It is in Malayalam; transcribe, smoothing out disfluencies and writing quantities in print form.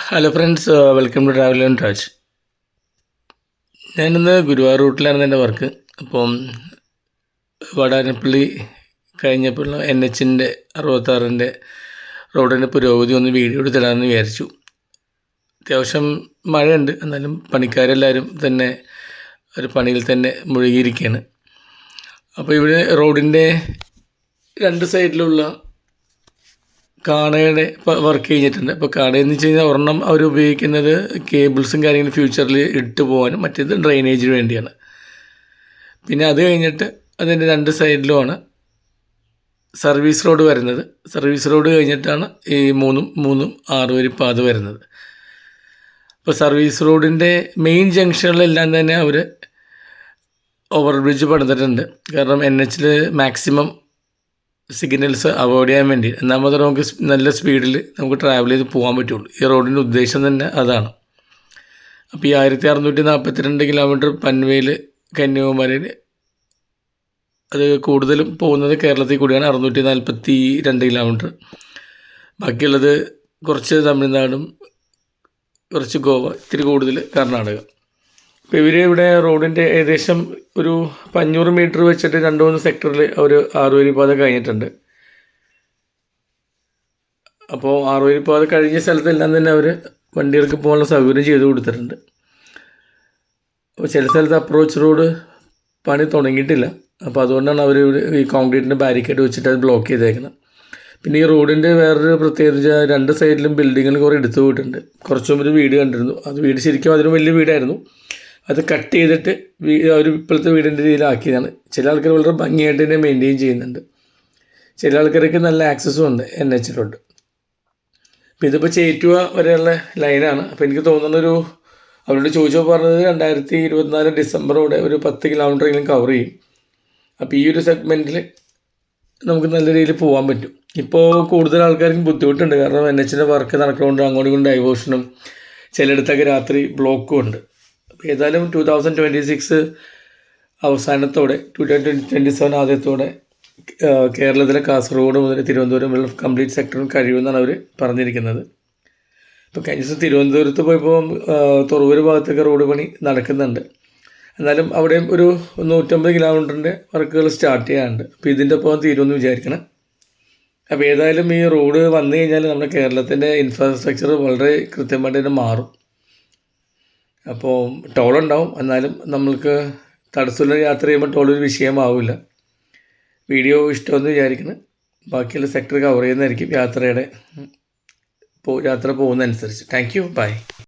Hello friends, welcome to travel and touch. ഞാനിന്ന് ഗുരുവായൂർ റൂട്ടിലായിരുന്നു എൻ്റെ വർക്ക്. അപ്പം വടാനപ്പള്ളി കഴിഞ്ഞപ്പോൾ NH 66 റോഡിൻ്റെ പുരോഗതി ഒന്ന് വീഡിയോ എടുത്തിടാമെന്ന് വിചാരിച്ചു. അത്യാവശ്യം മഴയുണ്ട്, എന്നാലും പണിക്കാരെല്ലാവരും തന്നെ ഒരു പണിയിൽ തന്നെ മുഴുകിയിരിക്കുകയാണ്. അപ്പോൾ ഇവിടെ റോഡിൻ്റെ രണ്ട് സൈഡിലുള്ള കാണയുടെ വർക്ക് കഴിഞ്ഞിട്ടുണ്ട്. അപ്പോൾ കാണയെന്ന് വെച്ച് കഴിഞ്ഞാൽ ഒരെണ്ണം അവർ ഉപയോഗിക്കുന്നത് കേബിൾസും കാര്യങ്ങളും ഫ്യൂച്ചറിൽ ഇട്ട് പോകാനും, മറ്റേത് ഡ്രെയിനേജിന് വേണ്ടിയാണ്. പിന്നെ അത് കഴിഞ്ഞിട്ട് അതിൻ്റെ രണ്ട് സൈഡിലുമാണ് സർവീസ് റോഡ് വരുന്നത്. സർവീസ് റോഡ് കഴിഞ്ഞിട്ടാണ് ഈ മൂന്നും 6 വരി പാത വരുന്നത്. അപ്പോൾ സർവീസ് റോഡിൻ്റെ മെയിൻ ജംഗ്ഷനിലെല്ലാം തന്നെ അവർ ഓവർ ബ്രിഡ്ജ് പണിതിട്ടുണ്ട്. കാരണം NH മാക്സിമം സിഗ്നൽസ് അവോയ്ഡ് ചെയ്യാൻ വേണ്ടി, എന്നാൽ മാത്രമേ നമുക്ക് നല്ല സ്പീഡിൽ നമുക്ക് ട്രാവൽ ചെയ്ത് പോകാൻ പറ്റുള്ളൂ. ഈ റോഡിൻ്റെ ഉദ്ദേശം തന്നെ അതാണ്. അപ്പോൾ ഈ 1642 കിലോമീറ്റർ പൻവേൽ കന്യാകുമാരിയിൽ അത് കൂടുതലും പോകുന്നത് കേരളത്തിൽ കൂടിയാണ്, 642 കിലോമീറ്റർ. ബാക്കിയുള്ളത് കുറച്ച് തമിഴ്നാടും കുറച്ച് ഗോവ, ഇത്തിരി കൂടുതൽ കർണാടക. അപ്പോൾ ഇവിടെ റോഡിൻ്റെ ഏകദേശം ഒരു 500 മീറ്റർ വെച്ചിട്ട് 2-3 സെക്ടറിൽ അവർ 6 വരി പാത കഴിഞ്ഞിട്ടുണ്ട്. അപ്പോൾ 6 വരി പാത കഴിഞ്ഞ സ്ഥലത്തെല്ലാം തന്നെ അവർ വണ്ടികൾക്ക് പോകാനുള്ള സൗകര്യം ചെയ്ത് കൊടുത്തിട്ടുണ്ട്. അപ്പോൾ ചില സ്ഥലത്ത് അപ്രോച്ച് റോഡ് പണി തുടങ്ങിയിട്ടില്ല. അപ്പോൾ അതുകൊണ്ടാണ് അവർ ഈ കോൺക്രീറ്റിൻ്റെ ബാരിക്കേഡ് വെച്ചിട്ട് അത് ബ്ലോക്ക് ചെയ്തേക്കുന്നത്. പിന്നെ ഈ റോഡിൻ്റെ വേറൊരു പ്രത്യേകത, രണ്ട് സൈഡിലും ബിൽഡിങ്ങുകൾ കുറേ എടുത്തു പോയിട്ടുണ്ട്. കുറച്ച് മുമ്പ് ഒരു വീട് കണ്ടിരുന്നു. അത് വീട് ശരിക്കും അതിന് വലിയ വീടായിരുന്നു. അത് കട്ട് ചെയ്തിട്ട് ഒരു ഇപ്പോഴത്തെ വീടിൻ്റെ രീതിയിലാക്കിയതാണ്. ചില ആൾക്കാർ വളരെ ഭംഗിയായിട്ട് തന്നെ മെയിൻറ്റെയിൻ ചെയ്യുന്നുണ്ട്. ചില ആൾക്കാർക്ക് നല്ല ആക്സസ്സും ഉണ്ട് NH-ലോട്ട്. അപ്പോൾ ഇതിപ്പോൾ ചേറ്റുവ വരെയുള്ള ലൈനാണ്. അപ്പോൾ എനിക്ക് തോന്നുന്നൊരു അവരോട് ചോദിച്ചപ്പോൾ പറഞ്ഞത് 2024 ഡിസംബറോടെ ഒരു 10 കിലോമീറ്ററെങ്കിലും കവർ ചെയ്യും. അപ്പോൾ ഈ ഒരു സെഗ്മെൻറ്റിൽ നമുക്ക് നല്ല രീതിയിൽ പോകാൻ പറ്റും. ഇപ്പോൾ കൂടുതൽ ആൾക്കാർക്കും ബുദ്ധിമുട്ടുണ്ട്, കാരണം NH വർക്ക് നടക്കുന്നതുകൊണ്ട് അങ്ങോട്ടും ഇങ്ങോട്ടും ഡൈവേഷനും ചിലയിടത്തൊക്കെ രാത്രി ബ്ലോക്കും ഉണ്ട്. ഏതായാലും 2026 അവസാനത്തോടെ 2027 ആദ്യത്തോടെ കേരളത്തിലെ കാസർഗോഡ് മുതൽ തിരുവനന്തപുരം വരെ കംപ്ലീറ്റ് സെക്ടറും കഴിയുമെന്നാണ് അവർ പറഞ്ഞിരിക്കുന്നത്. ഇപ്പോൾ കഴിഞ്ഞ ദിവസം തിരുവനന്തപുരത്ത് പോയപ്പോൾ തുറവൂർ ഭാഗത്തൊക്കെ റോഡ് പണി നടക്കുന്നുണ്ട്. എന്നാലും അവിടെയും ഒരു 150 കിലോമീറ്ററിൻ്റെ വർക്കുകൾ സ്റ്റാർട്ട് ചെയ്യാനുണ്ട്. അപ്പോൾ ഇതിൻ്റെ ഒപ്പം തീരുമെന്ന് വിചാരിക്കണം. അപ്പോൾ ഏതായാലും ഈ റോഡ് വന്നു കഴിഞ്ഞാൽ നമ്മുടെ കേരളത്തിൻ്റെ ഇൻഫ്രാസ്ട്രക്ചർ വളരെ കൃത്യമായിട്ട് തന്നെ മാറും. അപ്പോൾ ടോളുണ്ടാവും, എന്നാലും നമ്മൾക്ക് തടസ്സമില്ല യാത്ര ചെയ്യുമ്പോൾ ടോളൊരു വിഷയമാവില്ല. വീഡിയോ ഇഷ്ടമെന്ന് വിചാരിക്കണം. ബാക്കിയുള്ള സെക്ടർ കവർ ചെയ്യുന്നതായിരിക്കും യാത്ര പോകുന്നതനുസരിച്ച്. Thank you, by.